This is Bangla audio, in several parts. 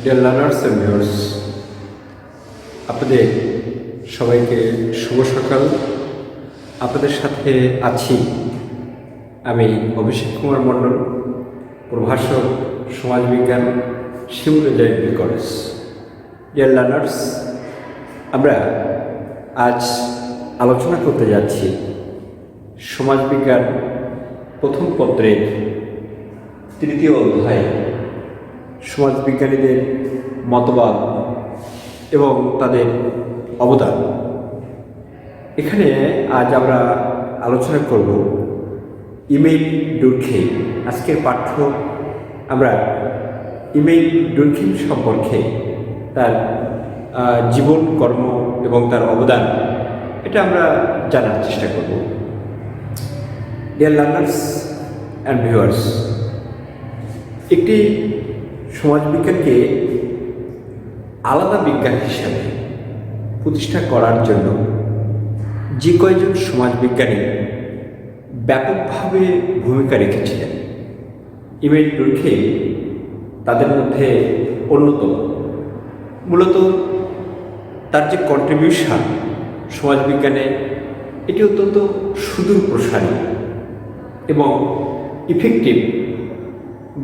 ডিয়ার লার্নার্স অ্যান্ড ভিউয়ার্স, আপনাদের সবাইকে শুভ সকাল। আপনাদের সাথে আছি আমি অভিষেক কুমার মণ্ডল, প্রভাষক সমাজবিজ্ঞান, Shimulia degree college. Dear learners, আমরা আজ আলোচনা করতে যাচ্ছি সমাজবিজ্ঞান প্রথম পত্রের তৃতীয় অধ্যায়, সমাজবিজ্ঞানীদের মতবাদ এবং তাদের অবদান। এখানে আজ আমরা আলোচনা করব ইমেইল ডুরখেইম। আজকের পাঠ্য আমরা ইমেইল ডুরখেইম সম্পর্কে, তার জীবন, কর্ম এবং তার অবদান, এটা আমরা জানার চেষ্টা করব। ডিয়ার লার্নার্স অ্যান্ড ভিউয়ার্স, একটি সমাজবিজ্ঞানকে আলাদা বিজ্ঞান হিসাবে প্রতিষ্ঠা করার জন্য যে কয়েকজন সমাজবিজ্ঞানী ব্যাপকভাবে ভূমিকা রেখেছিলেন, ইমেইল ডুরখেইম তাদের মধ্যে অন্যতম। মূলত তার যে কন্ট্রিবিউশন সমাজবিজ্ঞানে, এটি অত্যন্ত সুদূর প্রসারী এবং ইফেক্টিভ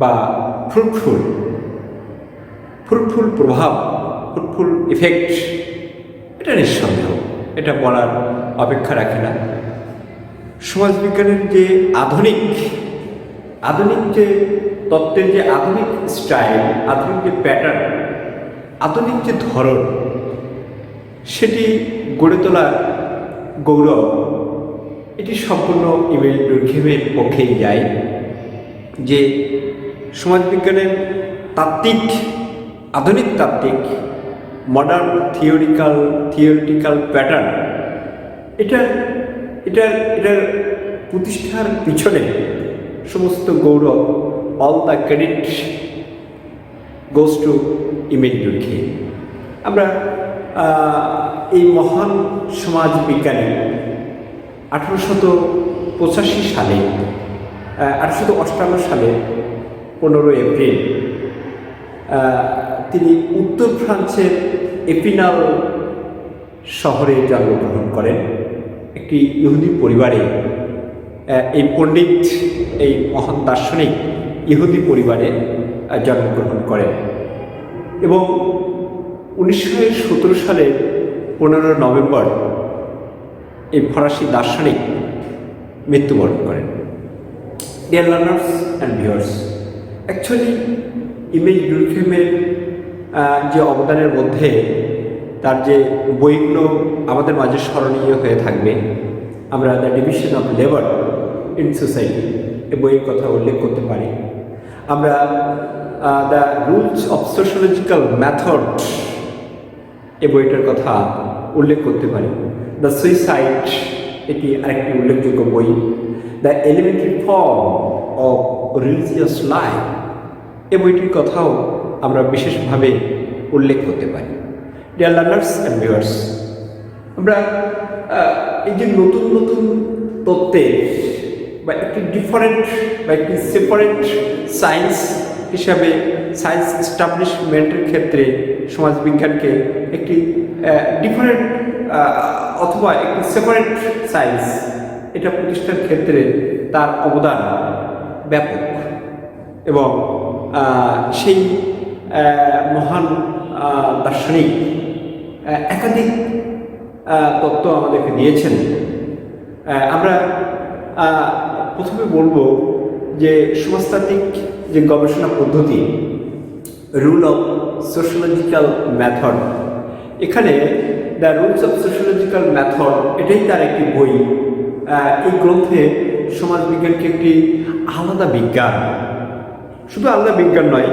বা ফ্রুটফুল প্রভাব, ফ্রুটফুল ইফেক্ট, এটা নিঃসন্দেহ, এটা বলার অপেক্ষা রাখে না। সমাজবিজ্ঞানের যে আধুনিক যে তত্ত্বের যে আধুনিক স্টাইল, আধুনিক যে প্যাটার্ন, আধুনিক যে ধরন, সেটি গড়ে তোলার গৌরব, এটি সম্পূর্ণ ইমেইল ডুরখেইমের পক্ষেই যায়। যে সমাজবিজ্ঞানের তাত্ত্বিক, আধুনিক তাত্ত্বিক, মডার্ন থিওরিটিক্যাল প্যাটার্ন, এটার প্রতিষ্ঠার পিছনে সমস্ত গৌরব, all the credit goes to Emile Durkheim. আমরা এই মহান সমাজবিজ্ঞানী 1858 সালে, 1858 সালে 15 এপ্রিল তিনি উত্তর ফ্রান্সের এপিনাল শহরে জন্মগ্রহণ করেন। একটি ইহুদি পরিবারে এই পণ্ডিত, এই মহান দার্শনিক ইহুদি পরিবারে জন্মগ্রহণ করেন এবং 1917 সালের 15 নভেম্বর এই ফরাসি দার্শনিক মৃত্যুবরণ করেন। Dear learners and viewers, actually Emile ডুরখেইমের যে অবদানের মধ্যে তার যে বইগুলো আমাদের মাঝে স্মরণীয় হয়ে থাকবে, আমরা the division of labour in society এই বইয়ের কথা উল্লেখ করতে পারি। আমরা the rules of sociological method এই বইটার কথা উল্লেখ করতে পারি। দ্য সুইসাইড, এটি আরেকটি উল্লেখযোগ্য বই। The elementary form of religious life এই বইটির কথাও আমরা বিশেষভাবে উল্লেখ করতে পারি। ডিয়ার লার্নার্স অ্যান্ড ভিউয়ার্স, আমরা এই যে নতুন নতুন তত্ত্বের বা একটি ডিফারেন্ট বা একটি সেপারেট সায়েন্স হিসাবে, সায়েন্স এস্টাবলিশমেন্টের ক্ষেত্রে সমাজবিজ্ঞানকে একটি ডিফারেন্ট অথবা একটি সেপারেট সায়েন্স, এটা প্রতিষ্ঠার ক্ষেত্রে তার অবদান ব্যাপক এবং সেই মহান দার্শনিক একাধিক তত্ত্ব আমাদেরকে দিয়েছেন। আমরা প্রথমে বলবো যে সমাজতাত্ত্বিক যে গবেষণা পদ্ধতি, রুল অফ সোশিওলজিক্যাল মেথড, এখানে the rules of sociological method এটাই তার একটি বই। এই গ্রন্থে সমাজবিজ্ঞানকে একটি আলাদা বিজ্ঞান, শুধু আলাদা বিজ্ঞান নয়,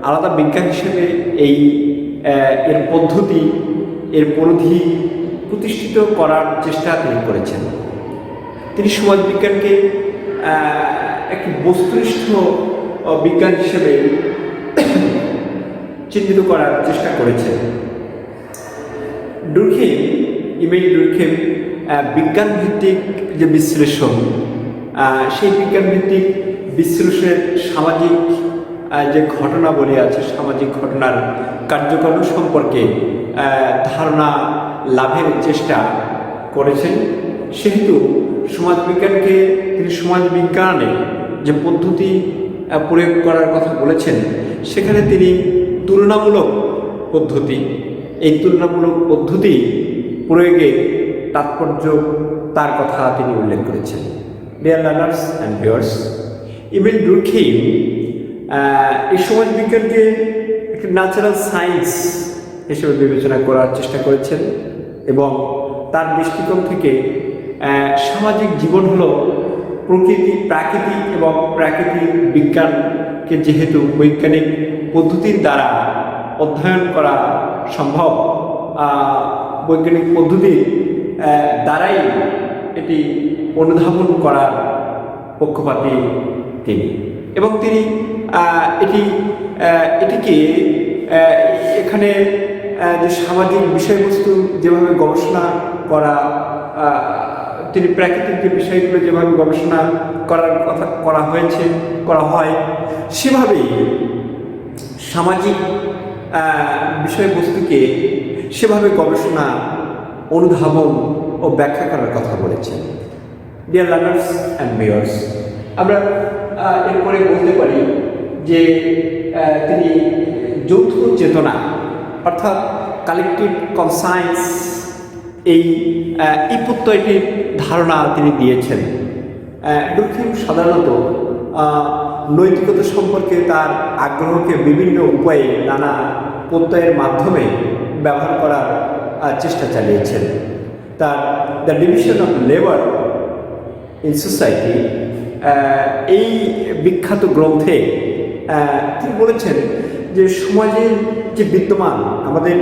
আলাদা বিজ্ঞান হিসেবে এর পদ্ধতি, এর পরিধি প্রতিষ্ঠিত করার চেষ্টা তিনি করেছেন। তিনি সমাজবিজ্ঞানকে একটি বস্তুনিষ্ঠ বিজ্ঞান হিসেবে চিহ্নিত করার চেষ্টা করেছেন। ডুরখেইম, ইমেইল ডুরখেইম বিজ্ঞান ভিত্তিক যে বিশ্লেষণ, সেই বিজ্ঞান ভিত্তিক বিশ্লেষণের সামাজিক যে ঘটনাবলী আছে, সামাজিক ঘটনার কার্যকরণ সম্পর্কে ধারণা লাভের চেষ্টা করেছেন। সেহেতু সমাজবিজ্ঞানকে তিনি সমাজবিজ্ঞানে যে পদ্ধতি প্রয়োগ করার কথা বলেছেন, সেখানে তিনি তুলনামূলক পদ্ধতি, এই তুলনামূলক পদ্ধতি প্রয়োগে তাৎপর্য তার কথা তিনি উল্লেখ করেছেন। Dear learners and viewers, Emile Durkheim এই সমাজবিজ্ঞানকে একটি ন্যাচারাল সায়েন্স হিসেবে বিবেচনা করার চেষ্টা করেছেন এবং তার দৃষ্টিকোণ থেকে সামাজিক জীবন হলো প্রাকৃতিক এবং প্রাকৃতিক বিজ্ঞানকে যেহেতু বৈজ্ঞানিক পদ্ধতির দ্বারা অধ্যয়ন করা সম্ভব, বৈজ্ঞানিক পদ্ধতির দ্বারাই এটি অনুধাবন করার পক্ষপাতী তিনি, এবং তিনি এটিকে এখানে যে সামাজিক বিষয়বস্তু যেভাবে গবেষণা করা, তিনি প্রাকৃতিক যে বিষয়গুলো যেভাবে গবেষণা করার কথা করা হয়, সেভাবেই সামাজিক বিষয়বস্তুকে সেভাবে গবেষণা, অনুধাবন ও ব্যাখ্যা করার কথা বলেছেন। ডিয়ার লার্নার্স অ্যান্ড ভিউয়ার্স, আমরা এরপরে বলতে পারি যে তিনি যৌথ চেতনা অর্থাৎ কালেকটিভ কনসায়েন্স এই প্রত্যয়টির ধারণা তিনি দিয়েছেন। ডুরখেইম সাধারণত নৈতিকতা সম্পর্কে তার আগ্রহকে বিভিন্ন উপায়ে নানা প্রত্যয়ের মাধ্যমে ব্যবহার করার চেষ্টা চালিয়েছেন। তার the division of labour in society এই বিখ্যাত গ্রন্থে তিনি বলেছেন যে সমাজের যে বিদ্যমান আমাদের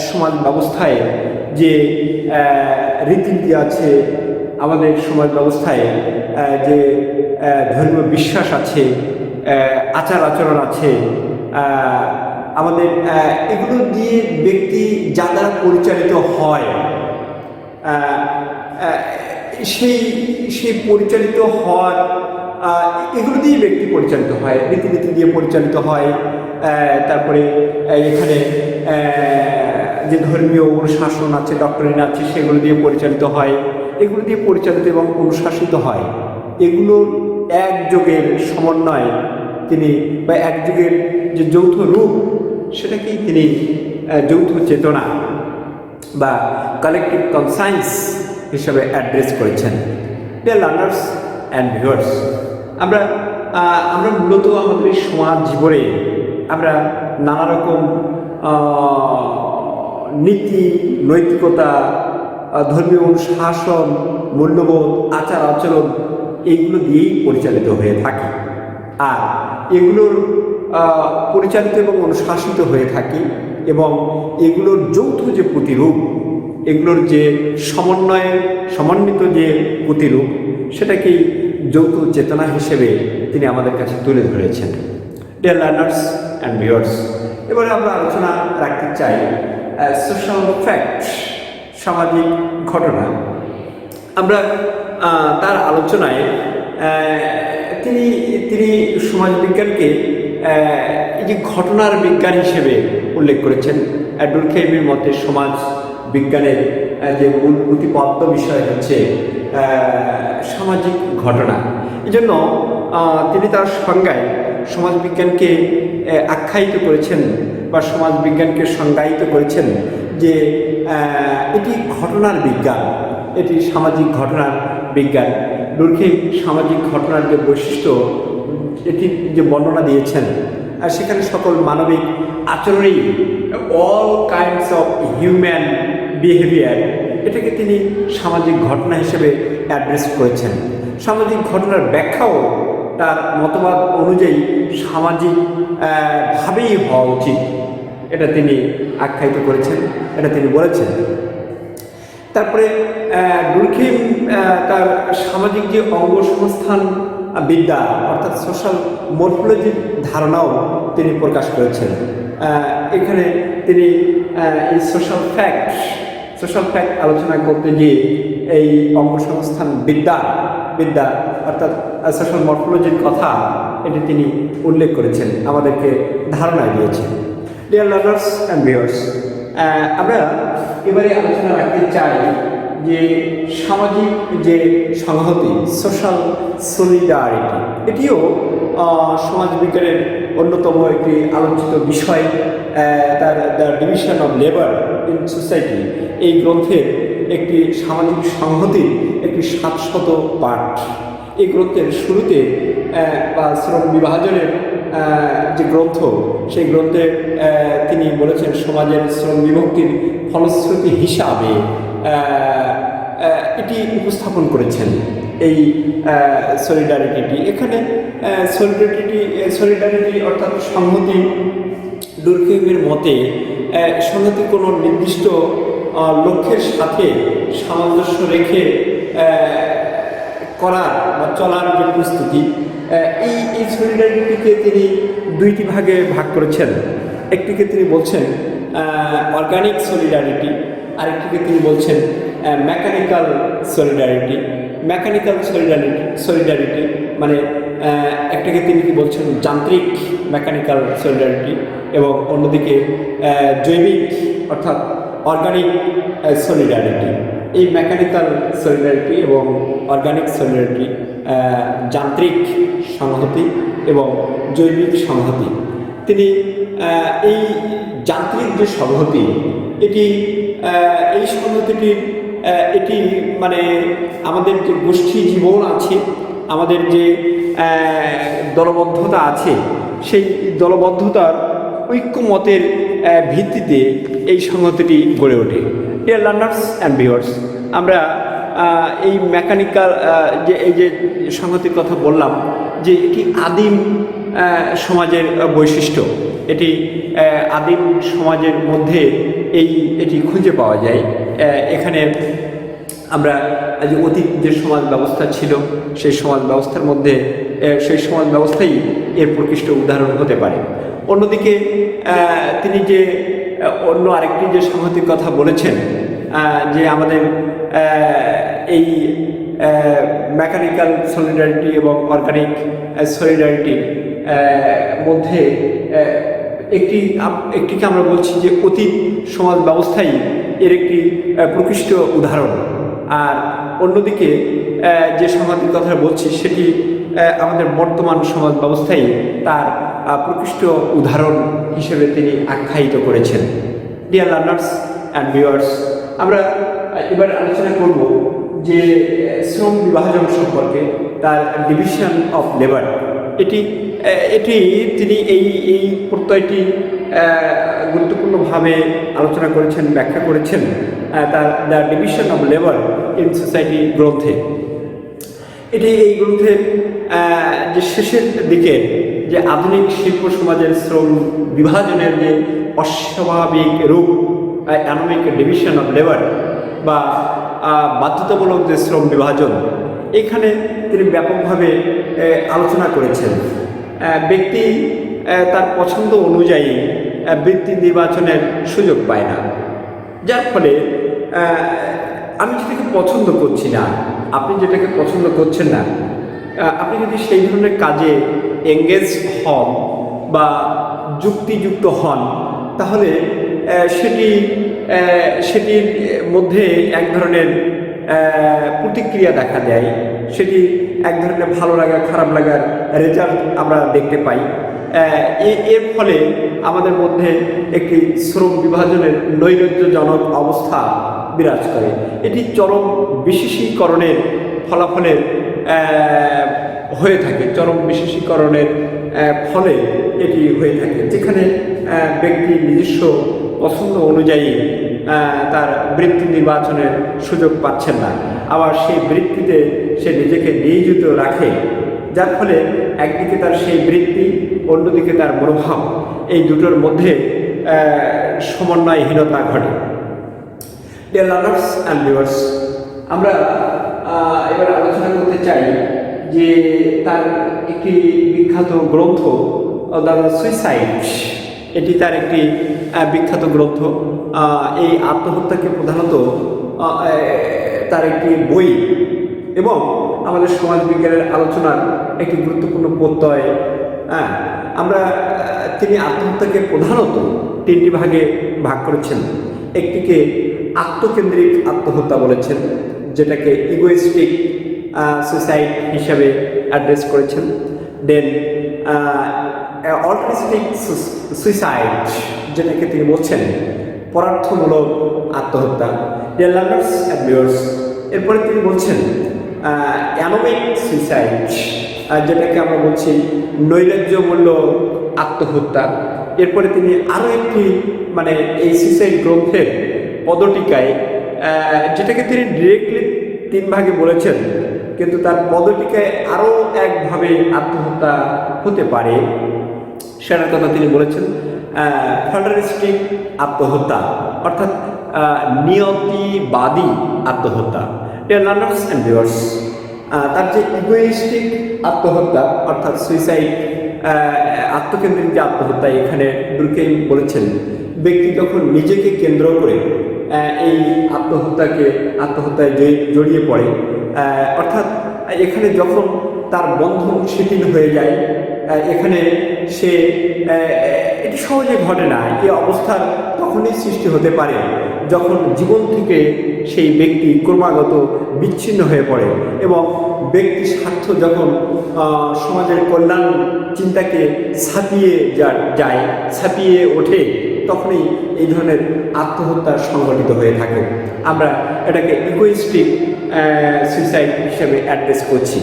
সমাজ ব্যবস্থায় যে রীতিনীতি আছে, আমাদের সমাজ ব্যবস্থায় যে ধর্মীয় বিশ্বাস আছে, আচার আচরণ আছে, আমাদের এগুলো দিয়ে ব্যক্তি যা দ্বারা পরিচালিত হয়, সেই পরিচালিত হওয়ার এগুলো দিয়ে ব্যক্তি পরিচালিত হয়, রীতিনীতি দিয়ে পরিচালিত হয়। তারপরে এখানে যে ধর্মীয় অনুশাসন আছে, ডক্টরিন আছে, সেগুলো দিয়ে পরিচালিত হয়, এগুলো দিয়ে পরিচালিত এবং অনুশাসিত হয়। এগুলোর একযোগের সমন্বয় তিনি, বা একযোগের যে যৌথ রূপ, সেটাকেই তিনি যৌথ চেতনা বা কালেকটিভ কনসায়েন্স হিসাবে অ্যাড্রেস করেছেন। ডিয়ার লার্নার্স অ্যান্ড ভিউয়ার্স, আমরা মূলত আমাদের এই সমাজ জীবনে আমরা নানা রকম নীতি, নৈতিকতা, ধর্মীয় অনুশাসন, মূল্যবোধ, আচার আচরণ এইগুলো দিয়েই পরিচালিত হয়ে থাকি। আর এগুলোর পরিচালিত এবং অনুশাসিত হয়ে থাকি, এবং এগুলোর যৌথ যে প্রতিরূপ, এগুলোর যে সমন্বিত যে প্রতিরূপ, সেটাকেই যৌথ চেতনা হিসেবে তিনি আমাদের কাছে তুলে ধরেছেন। ডিয়ার লার্নার্স অ্যান্ড ভিউয়ার্স, এবারে আমরা আলোচনা রাখতে চাই সোশ্যাল ফ্যাক্ট, সামাজিক ঘটনা। আমরা তার আলোচনায় তিনি সমাজবিজ্ঞানকে এই যে ঘটনার বিজ্ঞান হিসেবে উল্লেখ করেছেন। ডুরখেইমের মতে সমাজ বিজ্ঞানের যে মূল প্রতিপাদ্য বিষয় হচ্ছে সামাজিক ঘটনা। এই জন্য তিনি তার সংজ্ঞায় সমাজবিজ্ঞানকে আখ্যায়িত করেছেন বা সমাজবিজ্ঞানকে সংজ্ঞায়িত করেছেন যে এটি ঘটনার বিজ্ঞান, এটি সামাজিক ঘটনার বিজ্ঞান। ডুরখেইম সামাজিক ঘটনার যে বৈশিষ্ট্য, এটি যে বর্ণনা দিয়েছেন, আর সেখানে সকল মানবিক আচরণেই all kinds of human behaviour, এটাকে তিনি সামাজিক ঘটনা হিসেবে অ্যাড্রেস করেছেন। সামাজিক ঘটনার ব্যাখ্যাও তার মতবাদ অনুযায়ী সামাজিক ভাবেই হওয়া উচিত, এটা তিনি আখ্যায়িত করেছেন, এটা তিনি বলেছেন। তারপরে ডুরখেইম তার সামাজিক যে অঙ্গসংস্থান বিদ্যা অর্থাৎ সোশ্যাল মরফোলজির ধারণাও তিনি প্রকাশ করেছেন। এখানে তিনি এই সোশ্যাল ফ্যাক্ট আলোচনা করতে গিয়ে এই অঙ্গসংস্থান বিদ্যা অর্থাৎ সোশ্যাল মরফোলজির কথা এটি তিনি উল্লেখ করেছেন, আমাদেরকে ধারণা দিয়েছেন। ডিয়ার লার্নার্স অ্যান্ড ভিউয়ার্স, আমরা এবারে আলোচনা রাখতে চাই যে সামাজিক যে সংহতি, সোশ্যাল সলিডারিটি, এটিও সমাজবিজ্ঞানের অন্যতম একটি আলোচিত বিষয়। তার the division of labour in society এই গ্রন্থের একটি সামাজিক সংহতির একটি 700 পাঠ। এই গ্রন্থের শুরুতে বা শ্রম বিভাজনের যে গ্রন্থ, সেই গ্রন্থে তিনি বলেছেন সমাজের শ্রম বিভক্তির ফলশ্রুতি হিসাবে এটি উপস্থাপন করেছেন এই সলিডারিটি। এখানে সলিডারিটি অর্থাৎ সংহতি, ডুরকেইমের মতে সংহতি কোনো নির্দিষ্ট লক্ষ্যের সাথে সামঞ্জস্য রেখে করার বা চলার যে প্রস্তুতি, এই সলিডারিটিকে তিনি দুইটি ভাগে ভাগ করেছেন। একটিকে তিনি বলছেন অর্গানিক সলিডারিটি, আরেকটিকে তিনি বলছেন মেকানিক্যাল সলিডারিটি। মেকানিক্যাল সলিডারিটি মানে একটাকে তিনি কি বলছেন যান্ত্রিক মেকানিক্যাল সলিডারিটি, এবং অন্যদিকে জৈবিক অর্থাৎ অর্গানিক সলিডারিটি। এই মেকানিক্যাল সলিডারিটি এবং অর্গানিক সলিডারিটি, যান্ত্রিক সংহতি এবং জৈবিক সংহতি, তিনি এই যান্ত্রিক যে সংহতি, এই সংহতিটির এটি মানে আমাদের যে গোষ্ঠী জীবন আছে, আমাদের যে দলবদ্ধতা আছে, সেই দলবদ্ধতার ঐক্যমতের ভিত্তিতে এই সংহতিটি গড়ে ওঠে। ডিয়ার লার্নার্স অ্যান্ড ভিউয়ার্স, আমরা এই মেকানিক্যাল এই যে সংহতির কথা বললাম, যে এটি আদিম সমাজের বৈশিষ্ট্য, এটি আদিম সমাজের মধ্যে এটি খুঁজে পাওয়া যায়। এখানে আমরা যে অতীত যে সমাজ ব্যবস্থা ছিল, সেই সমাজ ব্যবস্থার মধ্যে সেই সমাজ ব্যবস্থাই এর প্রকৃষ্ট উদাহরণ হতে পারে। অন্যদিকে তিনি যে অন্য আরেকটি যে সংহতির কথা বলেছেন, যে আমাদের এই মেকানিক্যাল সলিডারিটি এবং অর্গানিক সলিডারিটির মধ্যে একটিকে আমরা বলছি যে অতীত সমাজ ব্যবস্থাই এর একটি প্রকৃষ্ট উদাহরণ, আর অন্যদিকে যে সংহতির কথা বলছি সেটি আমাদের বর্তমান সমাজ ব্যবস্থায় তার প্রকৃষ্ট উদাহরণ হিসেবে তিনি আখ্যায়িত করেছেন। ডিয়ার লার্নার্স অ্যান্ড ভিউয়ার্স, আমরা এবার আলোচনা করব যে শ্রম বিভাজন সম্পর্কে, তার ডিভিশন অফ লেবার। এটি তিনি এই প্রত্যয়টি গুরুত্বপূর্ণভাবে আলোচনা করেছেন, ব্যাখ্যা করেছেন তার the division of labour in society গ্রন্থে। এই গ্রন্থের যে শেষের দিকে যে আধুনিক শিল্প সমাজের শ্রম বিভাজনের যে অস্বাভাবিক রূপ, অ্যানোমিক ডিভিশন অফ লেবার বা বাধ্যতামূলক যে শ্রম বিভাজন, এখানে তিনি ব্যাপকভাবে আলোচনা করেছেন। ব্যক্তি তার পছন্দ অনুযায়ী বৃত্তি নির্বাচনের সুযোগ পায় না, যার ফলে আমি যেটাকে পছন্দ করছি না, আপনি যেটাকে পছন্দ করছেন না, আপনি যদি সেই ধরনের কাজে এঙ্গেজ হন বা যুক্তিযুক্ত হন, তাহলে সেটির মধ্যে এক ধরনের প্রতিক্রিয়া দেখা দেয়, সেটি এক ধরনের ভালো লাগা খারাপ লাগার রেজাল্ট আমরা দেখতে পাই। এর ফলে আমাদের মধ্যে একটি শ্রম বিভাজনের নৈরাজ্যজনক অবস্থা বিরাজ করে। এটি চরম বিশেষীকরণের ফলাফলের হয়ে থাকে, চরম বিশেষীকরণের ফলে এটি হয়ে থাকে, যেখানে ব্যক্তি নিজস্ব পছন্দ অনুযায়ী তার বৃত্তি নির্বাচনের সুযোগ পাচ্ছেন না, আবার সেই বৃত্তিতে সে নিজেকে নিয়োজিত রাখে, যার ফলে একদিকে তার সেই বৃত্তি, অন্যদিকে তার মনোভাব, এই দুটোর মধ্যে সমন্বয়হীনতা ঘটে। ডিয়ার লার্নার্স অ্যান্ড ভিউয়ার্স, আমরা এবার আলোচনা করতে চাই যে তার একটি বিখ্যাত গ্রন্থ দ্য সুইসাইড, এটি তার একটি বিখ্যাত গ্রন্থ। এই আত্মহত্যাকে প্রধানত তার একটি বই এবং আমাদের সমাজবিজ্ঞানের আলোচনার একটি গুরুত্বপূর্ণ প্রত্যয়। হ্যাঁ, তিনি আত্মহত্যাকে প্রধানত তিনটি ভাগে ভাগ করেছেন। একটিকে আত্মকেন্দ্রিক আত্মহত্যা বলেছেন, যেটাকে ইগোইস্টিক সুইসাইড হিসাবে অ্যাড্রেস করেছেন। দেন অল্ট্রিস্টিক সুইসাইড, যেটাকে তিনি বলছেন পরার্থমূলক আত্মহত্যা। ডিয়ার লার্নার্স অ্যান্ড ভিউয়ার্স, এরপরে তিনি বলছেন অ্যানোমিক সুইসাইড, যেটাকে আমরা বলছি নৈরাজ্যমূলক আত্মহত্যা। এরপরে তিনি আরও একটি এই সুইসাইড গ্রন্থের পদটিকায়, যেটাকে তিনি ডিরেক্টলি তিন ভাগে বলেছেন, কিন্তু তার পদটিকায় আরও একভাবে আত্মহত্যা হতে পারে সেটার কথা তিনি বলেছেন ফল্টারিস্টিক আত্মহত্যা, অর্থাৎ নিয়তিবাদী আত্মহত্যা। ডিয়ার লার্নার্স অ্যান্ড ভিউয়ার্স, তার যে ইগোইস্টিক আত্মহত্যা অর্থাৎ সুইসাইড আত্মকেন্দ্রিক যে আত্মহত্যা, এখানে ডুরকেইম বলেছেন ব্যক্তি যখন নিজেকে কেন্দ্র করে এই আত্মহত্যায় জড়িয়ে পড়ে, অর্থাৎ এখানে যখন তার বন্ধন শিথিল হয়ে যায়, এখানে সে এটি সহজে ঘটে না। এই অবস্থার তখনই সৃষ্টি হতে পারে যখন জীবন থেকে সেই ব্যক্তি ক্রমাগত বিচ্ছিন্ন হয়ে পড়ে এবং ব্যক্তি স্বার্থ যখন সমাজের কল্যাণ চিন্তাকে ছাপিয়ে ওঠে, তখনই এই ধরনের আত্মহত্যা সংঘটিত হয়ে থাকে। আমরা এটাকে ইগোইস্টিক সুইসাইড হিসেবে অ্যাড্রেস করছি।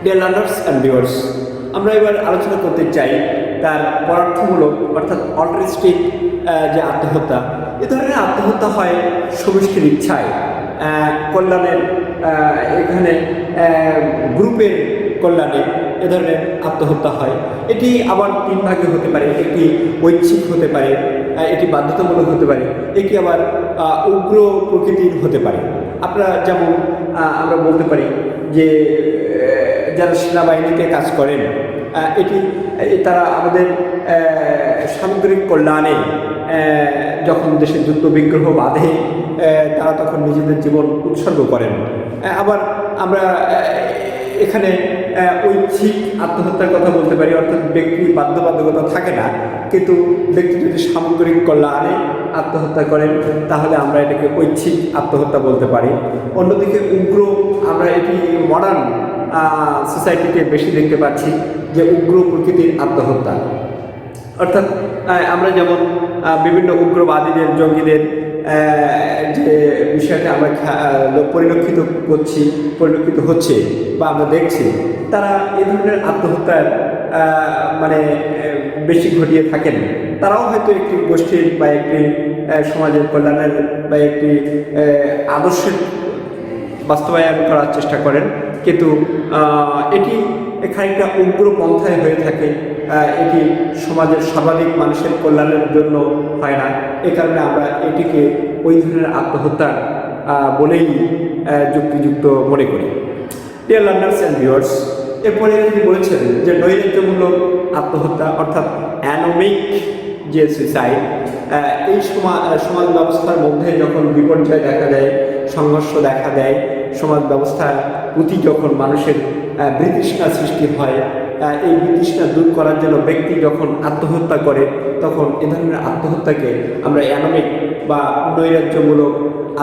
ডিয়ার লার্নার্স অ্যান্ড ভিউয়ার্স, আমরা এবার আলোচনা করতে চাই তার পরার্থমূলক অর্থাৎ অল্ট্রিস্টিক যে আত্মহত্যা। এ ধরনের আত্মহত্যা হয় সমষ্টির ইচ্ছায়, কল্যাণের এখানে গ্রুপের কল্যাণে এ ধরনের আত্মহত্যা হয়। এটি আবার তিন ভাগে হতে পারে। একটি ঐচ্ছিক হতে পারে, এটি বাধ্যতামূলক হতে পারে, এটি আবার উগ্র প্রকৃতির হতে পারে। আমরা বলতে পারি যে যারা সেনাবাহিনীতে কাজ করেন, তারা আমাদের সামগ্রিক কল্যাণে যখন দেশের যুদ্ধ বিগ্রহ বাঁধে, তারা তখন নিজেদের জীবন উৎসর্গ করেন। আবার আমরা এখানে ঐচ্ছিক আত্মহত্যার কথা বলতে পারি, অর্থাৎ ব্যক্তির বাধ্যবাধকতা থাকে না, কিন্তু ব্যক্তি যদি সামগ্রিক কল্যাণে আত্মহত্যা করেন তাহলে আমরা এটাকে ঐচ্ছিক আত্মহত্যা বলতে পারি। অন্যদিকে উগ্র, আমরা এটি মডার্ন সোসাইটিতে বেশি দেখতে পাচ্ছি যে উগ্র প্রকৃতির আত্মহত্যা, অর্থাৎ আমরা যেমন বিভিন্ন উগ্রবাদীদের, জঙ্গিদের যে বিষয়টা আমরা পরিলক্ষিত হচ্ছে বা আমরা দেখছি, তারা এই ধরনের আত্মহত্যার বেশি ঘটিয়ে থাকেন। তারাও হয়তো একটি গোষ্ঠীর বা একটি সমাজের কল্যাণের বা একটি আদর্শের বাস্তবায়ন করার চেষ্টা করেন, কিন্তু এটি খানিকটা উগ্র পন্থায় হয়ে থাকে। এটি সমাজের স্বাভাবিক মানুষের কল্যাণের জন্য হয় না। এ কারণে আমরা এটিকে ওই ধরনের আত্মহত্যা বলেই যুক্তিযুক্ত মনে করি। ডিয়ার লার্নার্স অ্যান্ড ভিউয়ার্স, এরপরে তিনি বলেছেন যে নৈরাজ্যমূলক আত্মহত্যা অর্থাৎ অ্যানোমিক যে সুইসাইড, এই সমাজ ব্যবস্থার মধ্যে যখন বিপর্যয় দেখা দেয়, সংঘর্ষ দেখা দেয়, সমাজ ব্যবস্থার প্রতি যখন মানুষের বিতৃষ্ণা সৃষ্টি হয়, এই বিতৃষ্ণা দূর করার জন্য ব্যক্তি যখন আত্মহত্যা করে, তখন এ ধরনের আত্মহত্যাকে আমরা অ্যানোমিক বা নৈরাজ্যমূলক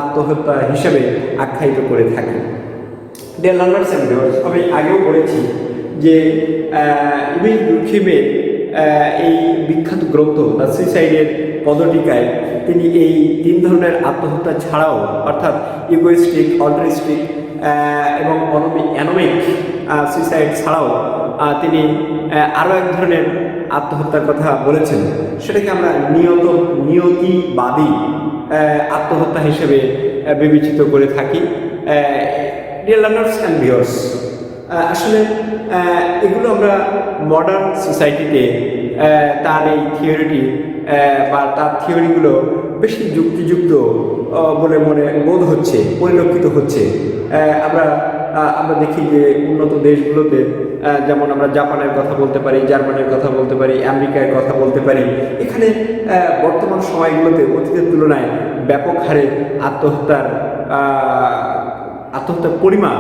আত্মহত্যা হিসেবে আখ্যায়িত করে থাকি। ডিয়ার লার্নার্স অ্যান্ড ভিউয়ার্স, আমি আগেও বলেছি যে ইবিন ডুরখেইমের এই বিখ্যাত গ্রন্থ দ্য সুইসাইডের পদটিকায় তিনি এই তিন ধরনের আত্মহত্যা ছাড়াও, অর্থাৎ ইগোইস্টিক, অল্ট্রিস্টিক এবং অ্যানোমিক সুইসাইড ছাড়াও তিনি আরও এক ধরনের আত্মহত্যার কথা বলেছেন। সেটাকে আমরা নিয়তিবাদী আত্মহত্যা হিসেবে বিবেচিত করে থাকি। ডিয়ার লার্নার্স অ্যান্ড ভিউয়ার্স, আসলে এগুলো আমরা মডার্ন সোসাইটিতে তার এই থিওরিটি বা তার থিওরিগুলো বেশি যুক্তিযুক্ত বলে বোধ হচ্ছে, পরিলক্ষিত হচ্ছে। আমরা দেখি যে উন্নত দেশগুলোতে, যেমন আমরা জাপানের কথা বলতে পারি, জার্মানির কথা বলতে পারি, আমেরিকার কথা বলতে পারি, এখানে বর্তমান সময়গুলোতে অতীতের তুলনায় ব্যাপক হারে আত্মহত্যার পরিমাণ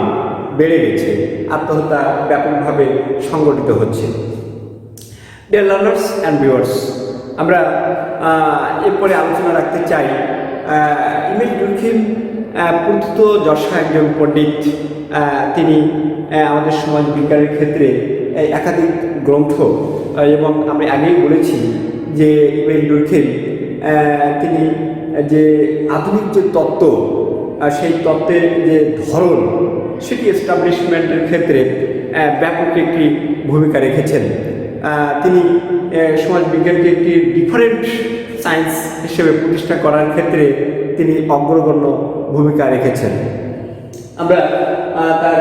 বেড়ে গেছে, আত্মহত্যা ব্যাপকভাবে সংগঠিত হচ্ছে। ডিয়ার লার্নার্স অ্যান্ড ভিউয়ার্স, আমরা এরপরে আলোচনা রাখতে চাই ইমেল ডুরখিম প্রথিত যশা একজন পণ্ডিত। তিনি আমাদের সমাজ বিজ্ঞানের ক্ষেত্রে একাধিক গ্রন্থ, এবং আমি আগেই বলেছি যে ইমেল ডুরখিম তিনি যে আধুনিক যে তত্ত্ব, সেই তত্ত্বের যে ধরন, সেটি এস্টাবলিশমেন্টের ক্ষেত্রে ব্যাপক একটি ভূমিকা রেখেছেন। তিনি সমাজবিজ্ঞানকে একটি ডিফারেন্ট সায়েন্স হিসেবে প্রতিষ্ঠা করার ক্ষেত্রে তিনি অগ্রগণ্য ভূমিকা রেখেছেন। আমরা তার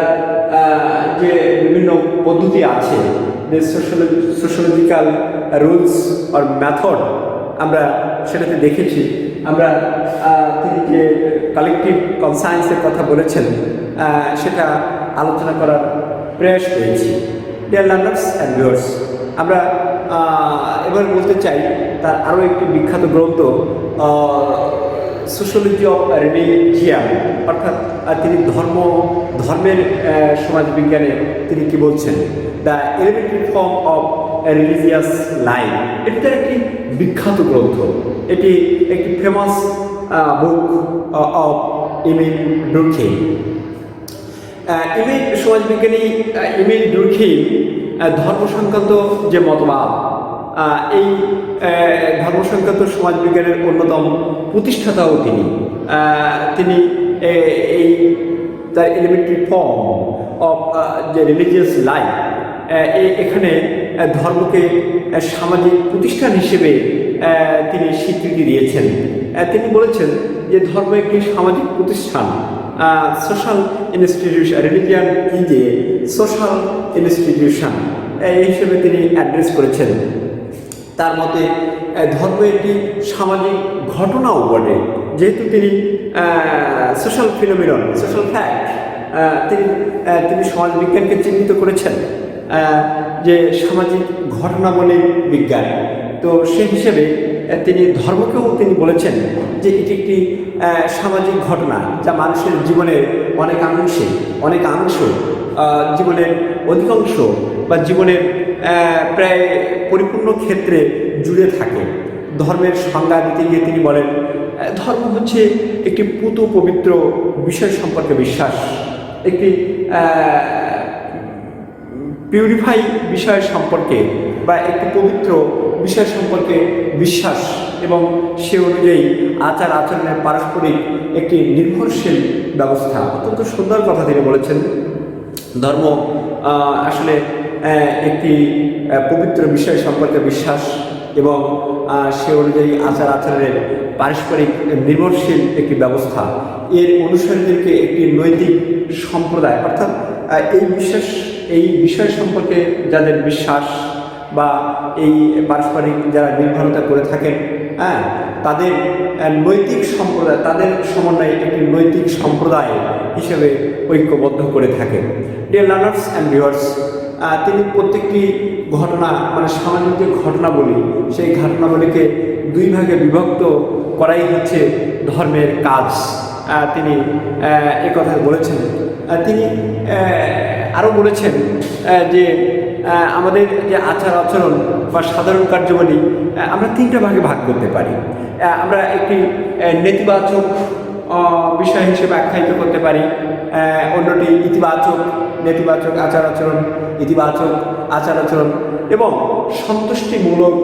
যে বিভিন্ন পদ্ধতি আছে, যে সোশ্যোলজিক্যাল রুলস অর মেথড, আমরা সেটাতে দেখেছি। আমরা তিনি যে কালেকটিভ কনসায়েন্সের কথা বলেছেন, সেটা আলোচনা করার প্রয়াস পেয়েছি। ডিয়ার লার্নার্স অ্যান্ড ভিউয়ার্স, আমরা এবার বলতে চাই তার আরও একটি বিখ্যাত গ্রন্থ, সোশ্যোলজি অফ রিলিজিয়ান, অর্থাৎ তিনি ধর্মের সমাজবিজ্ঞানে তিনি কি বলছেন, the elementary form of religious life. এটি তার একটি বিখ্যাত গ্রন্থ, এটি একটি famous book of Emile Durkheim. সমাজবিজ্ঞানী ইমেল ডুরখিম ধর্ম সংক্রান্ত যে মতবাদ, এই ধর্ম সংক্রান্ত সমাজবিজ্ঞানের অন্যতম প্রতিষ্ঠাতাও তিনি এই তার এলিমেন্টারি ফর্ম অফ যে রিলিজিয়াস লাইফ, এখানে ধর্মকে সামাজিক প্রতিষ্ঠান হিসেবে তিনি স্বীকৃতি দিয়েছেন। তিনি বলেছেন যে ধর্ম একটি সামাজিক প্রতিষ্ঠান, social institution, religion is a social institution, এই হিসেবে তিনি অ্যাড্রেস করেছেন। তার মতে ধর্ম একটি সামাজিক ঘটনাও বটে, যেহেতু তিনি সোশ্যাল ফিনোমিনন, সোশ্যাল ফ্যাক্ট, তিনি সমাজবিজ্ঞানকে চিহ্নিত করেছেন যে সামাজিক ঘটনাবলী বিজ্ঞান। তো সেই হিসেবে তিনি ধর্মকেও তিনি বলেছেন যে এটি একটি সামাজিক ঘটনা, যা মানুষের জীবনের অনেকাংশ, জীবনের অধিকাংশ বা জীবনের প্রায় পরিপূর্ণ ক্ষেত্রে জুড়ে থাকে। ধর্মের সংজ্ঞা দিতে গিয়ে তিনি বলেন, ধর্ম হচ্ছে একটি পুত পবিত্র বিষয় সম্পর্কে বিশ্বাস, একটি পিউরিফাই বিষয় সম্পর্কে বা একটি পবিত্র বিষয় সম্পর্কে বিশ্বাস, এবং সে অনুযায়ী আচার আচরণের পারস্পরিক একটি নির্ভরশীল ব্যবস্থা। অত্যন্ত সুন্দর কথা তিনি বলেছেন। ধর্ম আসলে একটি পবিত্র বিষয় সম্পর্কে বিশ্বাস এবং সে অনুযায়ী আচার আচরণের পারস্পরিক নির্ভরশীল একটি ব্যবস্থা। এর অনুসারীদেরকে একটি নৈতিক সম্প্রদায়, অর্থাৎ এই বিষয় সম্পর্কে যাদের বিশ্বাস বা এই পারস্পরিক যারা নির্ভরতা করে থাকেন, তাদের নৈতিক সম্প্রদায়, তাদের সমন্বয়ে একটি নৈতিক সম্প্রদায় হিসেবে ঐক্যবদ্ধ করে থাকেন। ডিয়ার লার্নার্স অ্যান্ড ভিউয়ার্স, তিনি প্রত্যেকটি ঘটনা, মানে সামাজিক যে ঘটনাবলী, সেই ঘটনাবলীকে দুই ভাগে বিভক্ত করাই হচ্ছে ধর্মের কাজ। তিনি কথা বলেছেন। তিনি আরও বলেছেন যে আমাদের যে আচার আচরণ বা সাধারণ কার্যাবলী আমরা তিনটা ভাগে ভাগ করতে পারি। আমরা একটি নেতিবাচক বিষয় হিসেবে আখ্যায়িত করতে পারি, অন্যটি নেতিবাচক আচার আচরণ, ইতিবাচক আচার আচরণ এবং সন্তুষ্টিমূলক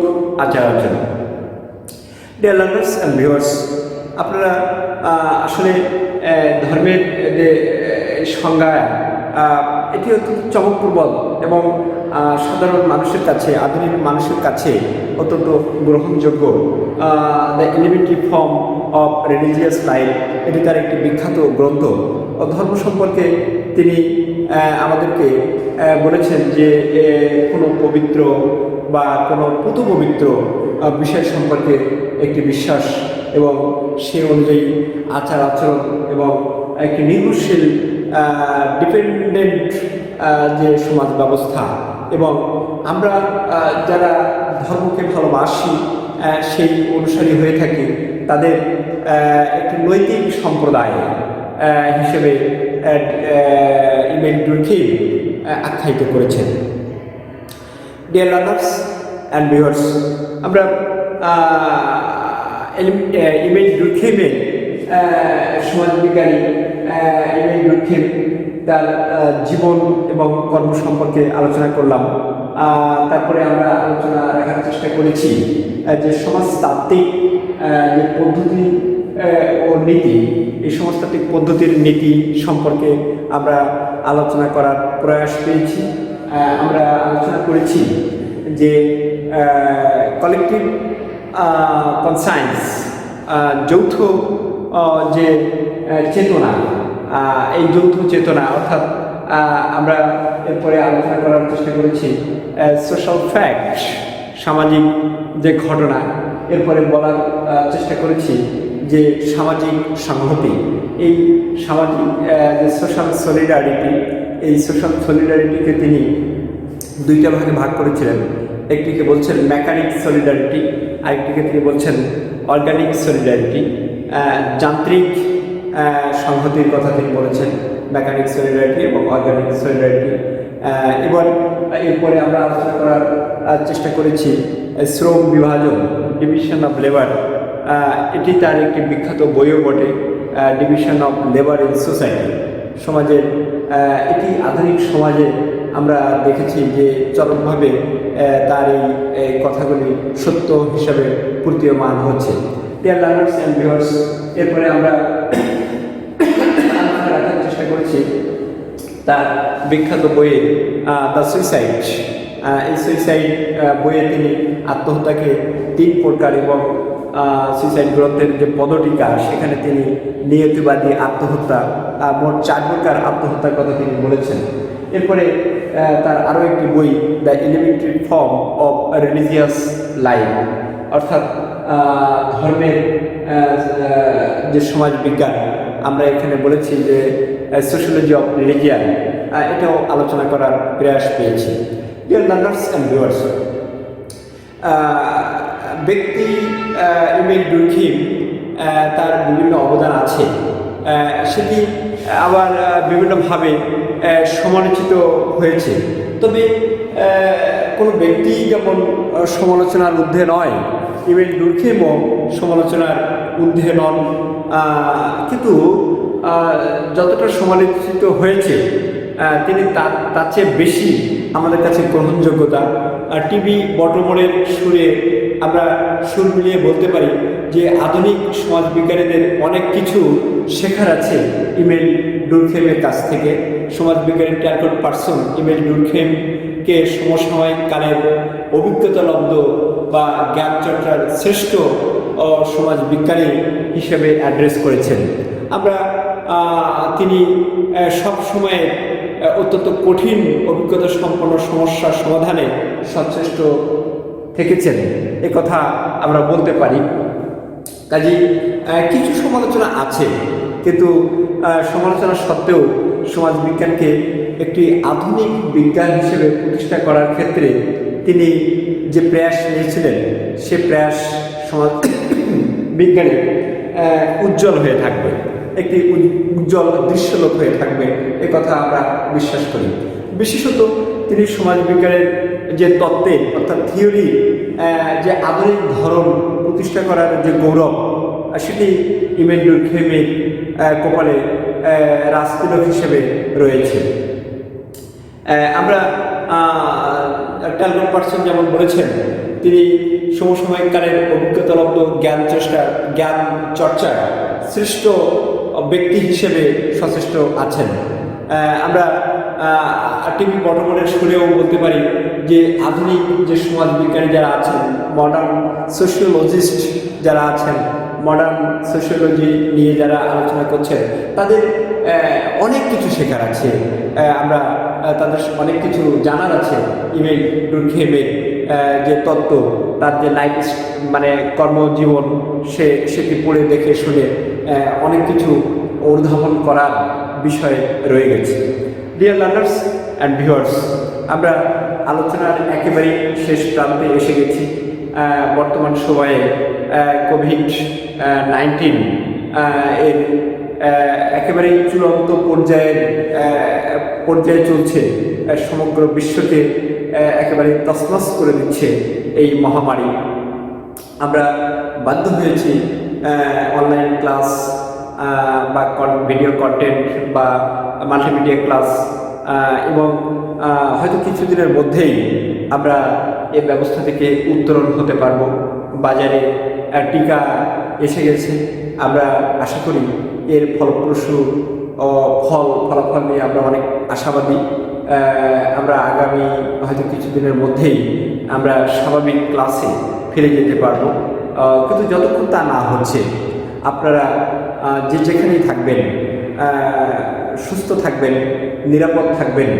আচার আচরণ। ডিয়ার লার্নার্স অ্যান্ড ভিউয়ার্স, আপনারা আসলে ধর্মের যে সংজ্ঞা, এটি অত্যন্ত চমকপ্রদ এবং সাধারণ মানুষের কাছে, আধুনিক মানুষের কাছে অত্যন্ত গ্রহণযোগ্য। The elementary form of religious life, এটি তার একটি বিখ্যাত গ্রন্থ। ধর্ম সম্পর্কে তিনি আমাদেরকে বলেছেন যে কোনো পবিত্র বা কোনো পুত পবিত্র বিষয় সম্পর্কে একটি বিশ্বাস এবং সে অনুযায়ী আচার আচরণ এবং একটি নির্ভরশীল ডিপেন্ডেন্ট যে সমাজ ব্যবস্থা, এবং আমরা যারা ধর্মকে ভালোবাসি, সেই অনুসারী হয়ে থাকি, তাদের একটি নৈতিক সম্প্রদায় হিসেবে ইমেল ডুরখেইম আখ্যায়িত করেছেন। ডিয়ার লার্নার্স অ্যান্ড ভিউয়ার্স, আমরা ইমেল ডুরখেইমের সমাজবিজ্ঞানী ইমেল ডুরখেইম তার জীবন এবং কর্ম সম্পর্কে আলোচনা করলাম। তারপরে আমরা আলোচনা রাখার চেষ্টা করেছি যে সমাজতাত্ত্বিক যে পদ্ধতি ও নীতি, এই সমাজতাত্ত্বিক পদ্ধতির নীতি সম্পর্কে আমরা আলোচনা করার প্রয়াস পেয়েছি। আমরা আলোচনা করেছি যে কালেকটিভ কনসায়েন্স, যৌথ যে চেতনা, এই যৌথ চেতনা অর্থাৎ আমরা এরপরে আলোচনা করার চেষ্টা করেছি সোশ্যাল ফ্যাক্ট, সামাজিক যে ঘটনা। এরপরে বলার চেষ্টা করেছি যে সামাজিক সংহতি, এই সামাজিক যে সোশ্যাল সলিডারিটি, এই সোশ্যাল সলিডারিটিকে তিনি দুইটা ভাগে ভাগ করেছিলেন। একটিকে বলছেন মেকানিক সলিডারিটি, আরেকটিকে তিনি বলছেন অর্গানিক সলিডারিটি। যান্ত্রিক সংহতির কথা তিনি বলেছেন, মেকানিক সলিডারিটি এবং অর্গানিক সলিডারিটি। এরপরে আমরা আলোচনা করার চেষ্টা করেছি শ্রম বিভাজন, ডিভিশন অফ লেবার। এটি তার একটি বিখ্যাত বইও বটে, division of labour in society. সমাজের এটি আধুনিক সমাজে আমরা দেখেছি যে চরমভাবে তার এই কথাগুলি সত্য হিসাবে প্রতীয়মান হচ্ছে। ডিয়ার লার্নার্স অ্যান্ড ভিউয়ার্স, এরপরে আমরা আলোচনা রাখার চেষ্টা করেছি তার বিখ্যাত বইয়ে দ্য সুইসাইড। এই সুইসাইড বইয়ে তিনি আত্মহত্যাকে 3 প্রকার এবং সুইসাইড গ্রন্থের যে পদটিকা সেখানে তিনি নিয়তিবাদী আত্মহত্যা, মোট 4 প্রকার আত্মহত্যার কথা তিনি বলেছেন। এরপরে তার আরও একটি বই the elementary form of religious life, অর্থাৎ ধর্মের যে সমাজ বিজ্ঞান, আমরা এখানে বলেছি যে সোশিয়োলজি অফ রিলিজিয়ান, এটাও আলোচনা করার প্রয়াস পেয়েছি। ডিয়ার লার্নার্স অ্যান্ড ভিউয়ার্স, ব্যক্তি ইমেল ডুরখেইম তার বিভিন্ন অবদান আছে, সেটি আবার বিভিন্নভাবে সমালোচিত হয়েছে। তবে কোনো ব্যক্তি যেমন সমালোচনার ঊর্ধ্বে নয়, ইমেল ডুরখেইমও সমালোচনার ঊর্ধ্বে নন, কিন্তু যতটা সমালোচিত হয়েছে তিনি তার চেয়ে বেশি আমাদের কাছে গ্রহণযোগ্যতা। টিভি বটমনের সুরে আমরা সুর মিলিয়ে বলতে পারি যে আধুনিক সমাজবিজ্ঞানীদের অনেক কিছু শেখার আছে ইমেল ডুরখেইমের কাছ থেকে। সমাজবিজ্ঞানী ট্যালকট পার্সন ইমেল ডুরখেইমকে সমসাময়িক কালের অভিজ্ঞতালব্ধ বা জ্ঞান চর্চার শ্রেষ্ঠ সমাজবিজ্ঞানী হিসেবে অ্যাড্রেস করেছেন। আমরা তিনি সব সময় অত্যন্ত কঠিন অভিজ্ঞতা সম্পন্ন সমস্যার সমাধানে সচেষ্ট থেকেছেন, কথা আমরা বলতে পারি। কাজেই কিছু সমালোচনা আছে, কিন্তু সমালোচনা সত্ত্বেও সমাজবিজ্ঞানকে একটি আধুনিক বিজ্ঞান হিসেবে প্রতিষ্ঠা করার ক্ষেত্রে তিনি যে প্রয়াস নিয়েছিলেন, সে প্রয়াস সমাজ বিজ্ঞানে উজ্জ্বল হয়ে থাকবে, একটি উজ্জ্বল দৃশ্যলোক হয়ে থাকবে, কথা আমরা বিশ্বাস করি। বিশেষত তিনি সমাজবিজ্ঞানের যে তত্ত্বের অর্থাৎ থিওরি, যে আধুনিক ধরন প্রতিষ্ঠা করার যে গৌরব, সেটি ইমেল ডুরখেইমের কপালে রাজতিলক হিসেবে রয়েছে। আমরা ট্যালকট পার্সন যেমন বলেছেন, তিনি সমসাময়িককালের অভিজ্ঞতালব্ধ জ্ঞান চর্চার শ্রেষ্ঠ ব্যক্তি হিসেবে সচেষ্ট আছেন। আমরা টিভি বটমনের সুরেও বলতে পারি যে আধুনিক যে সমাজবিজ্ঞানী যারা আছেন, মডার্ন সোশিওলজিস্ট যারা আছেন, মডার্ন সোশিওলজি নিয়ে যারা আলোচনা করছেন, তাদের অনেক কিছু শেখার আছে। আমরা তাদের অনেক কিছু জানার আছে ইমেল ডুরখেইমের যে তত্ত্ব, তার যে লাইফ মানে কর্মজীবন, সেটি পড়ে দেখে শুনে অনেক কিছু অনুধাবন করার বিষয় রয়ে গেছে। ডিয়ার লার্নার্স অ্যান্ড ভিউয়ার্স, আমরা আলোচনার একেবারেই শেষ প্রান্তে এসে গেছি। বর্তমান সময়ে কোভিড-19 এর একেবারেই চূড়ান্ত পর্যায়ে চলছে, সমগ্র বিশ্বকে একেবারে তছনছ করে দিচ্ছে এই মহামারী। আমরা বাধ্য হয়েছি অনলাইন ক্লাস বা ভিডিও কন্টেন্ট বা মাল্টিমিডিয়া ক্লাস, এবং হয়তো কিছুদিনের মধ্যেই আমরা এই ব্যবস্থা থেকে উত্তরণ হতে পারবো। বাজারে টিকা এসে গেছে, আমরা আশা করি এর ফলপ্রসূ ফলাফল নিয়ে আমরা অনেক আশাবাদী। আমরা আগামী হয়তো কিছুদিনের মধ্যেই আমরা স্বাভাবিক ক্লাসে ফিরে যেতে পারবো। কিন্তু যতক্ষণ তা না হচ্ছে, আপনারা যেখানেই থাকবেন সুস্থ থাকবেন, নিরাপদ থাকবেন।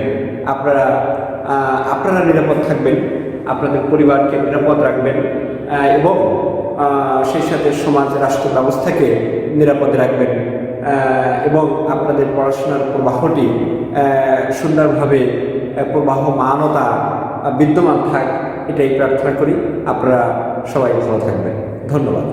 আপনারা নিরাপদ থাকবেন, আপনাদের পরিবারকে নিরাপদ রাখবেন, এবং সেই সাথে সমাজ রাষ্ট্র ব্যবস্থাকে নিরাপদে রাখবেন, এবং আপনাদের পড়াশোনার প্রবাহটি সুন্দরভাবে প্রবাহমানতা বিদ্যমান থাক, এটাই প্রার্থনা করি। আপনারা সবাই ভালো থাকবেন। ধন্যবাদ।